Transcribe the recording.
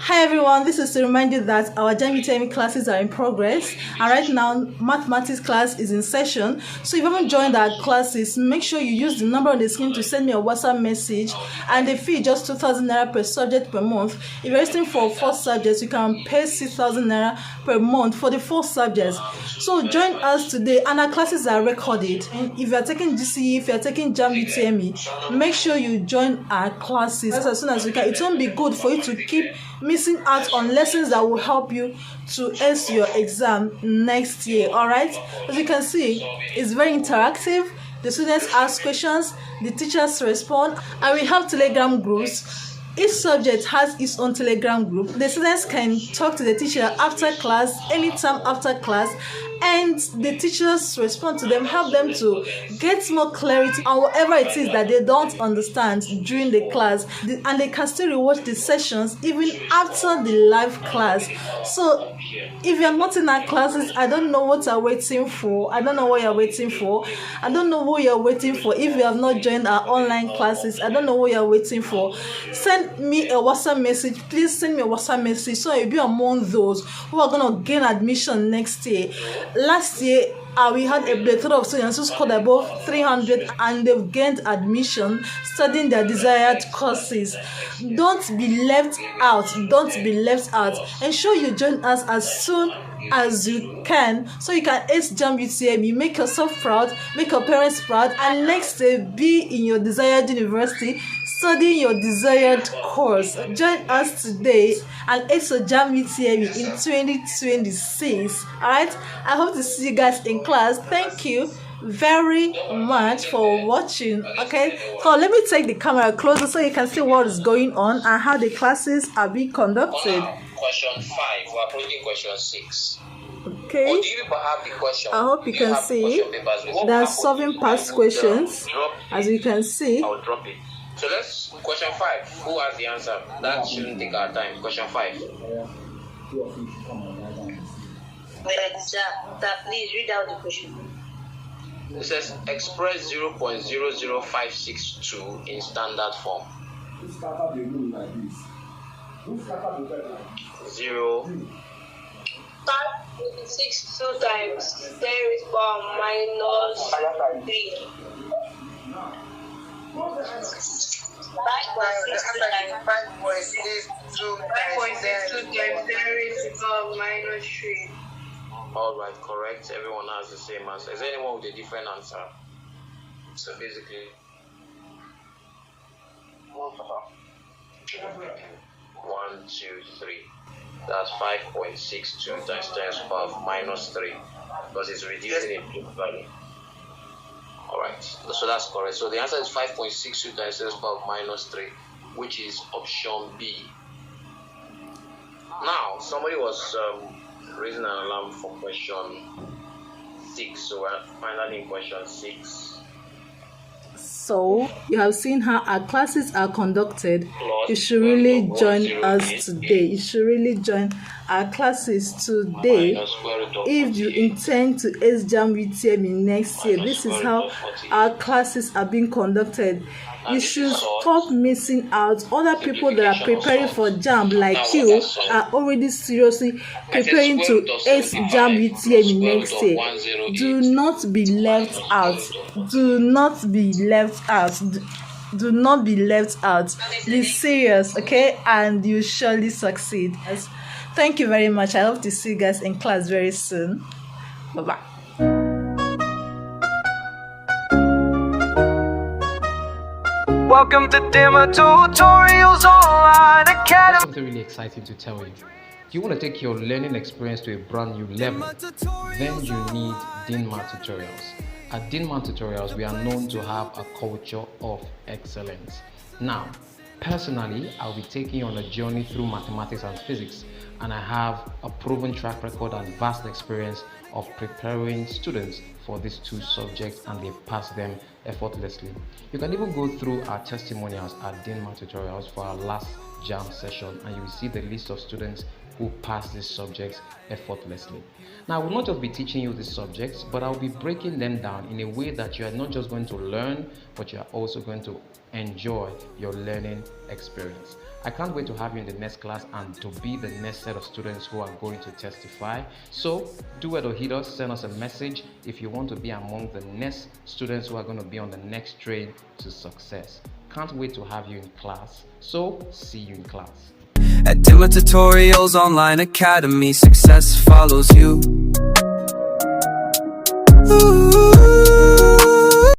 Hi everyone, this is to remind you that our JAMB UTME classes are in progress, and right now mathematics class is in session. So if you haven't joined our classes, make sure you use the number on the screen to send me a WhatsApp message, and the fee is just 2,000 naira per subject per month. If you're listening for 4 subjects, you can pay 6,000 naira per month for the 4 subjects. So join us today, and our classes are recorded. And if you are taking GCE, if you are taking JAMB UTME, make sure you join our classes as soon as you can. It won't be good for you to keep missing out on lessons that will help you to ace your exam next year. All right, as you can see, it's very interactive. The students ask questions, the teachers respond, and we have Telegram groups. Each subject has its own Telegram group. The students can talk to the teacher after class, anytime after class, and the teachers respond to them, help them to get more clarity on whatever it is that they don't understand during the class, and they can still rewatch the sessions even after the live class. So if you're not in our classes, I don't know what you're waiting for. I don't know what you're waiting for. I don't know what you're waiting for. If you have not joined our online classes, I don't know what you're waiting for. Send me a WhatsApp message. Please send me a WhatsApp message so you'll be among those who are going to gain admission next year. Last year, we had a plethora of students who scored above 300 and they've gained admission studying their desired courses. Don't be left out. Don't be left out. Ensure you join us as soon as you can so you can ace JAMB UTME, make yourself proud, make your parents proud, and next day be in your desired university studying your desired course. Join us today and ace your JAMB UTME in 2026. Alright, I hope to see you guys in class. Thank you very much for watching. Okay, so let me take the camera closer so you can see what is going on and how the classes are being conducted. Question 5, we're approaching question 6. Okay, Or do you people have the question? I hope you can see they're solving past questions. As you can see, I'll drop it. So let's, question 5, who has the answer? That shouldn't take our time. Question 5. Please read out the question. It says express 0.00562 in standard form. 0. 5.62 times 10 raised power minus 3. 5.62 times 10 raised power minus 3. Alright, correct. Everyone has the same answer. Is there anyone with a different answer? So basically, 1, 2, 3. That's 5.62 times 10 to the power minus 3 because it's reducing in peak value. Alright, so that's correct. So the answer is 5.62 times 10 to the power minus 3, which is option B. Now, somebody was raising an alarm for question 6, so we're finally in question 6. so you have seen how our classes are conducted. You should really join us today. You should really join our classes today if you intend to ace JAMB UTME next year. This is how our classes are being conducted. You should stop missing out. Other people that are preparing for JAMB like you are already seriously preparing to ace JAMB UTME next year. Do not be left out. Do not be left out. Do not be left out. Be serious, okay? And you surely succeed. Thank you very much. I hope to see you guys in class very soon. Bye-bye. Welcome to Demo Tutorials Online Academy. Something really exciting to tell you. If you want to take your learning experience to a brand new level, then you need DINMA Tutorials. At DINMA Tutorials, we are known to have a culture of excellence. Now, personally, I'll be taking you on a journey through mathematics and physics, and I have a proven track record and vast experience of preparing students for these 2 subjects, and they pass them effortlessly. You can even go through our testimonials at DINMA Tutorials for our last JAMB session, and you will see the list of students who pass these subjects effortlessly. Now, I will not just be teaching you these subjects, but I'll be breaking them down in a way that you are not just going to learn, but you are also going to enjoy your learning experience. I can't wait to have you in the next class and to be the next set of students who are going to testify. So do it or hit us, send us a message if you want to be among the next students who are going to be on the next train to success. Can't wait to have you in class. So see you in class. At JAMB Tutorials Online Academy, success follows you. Ooh.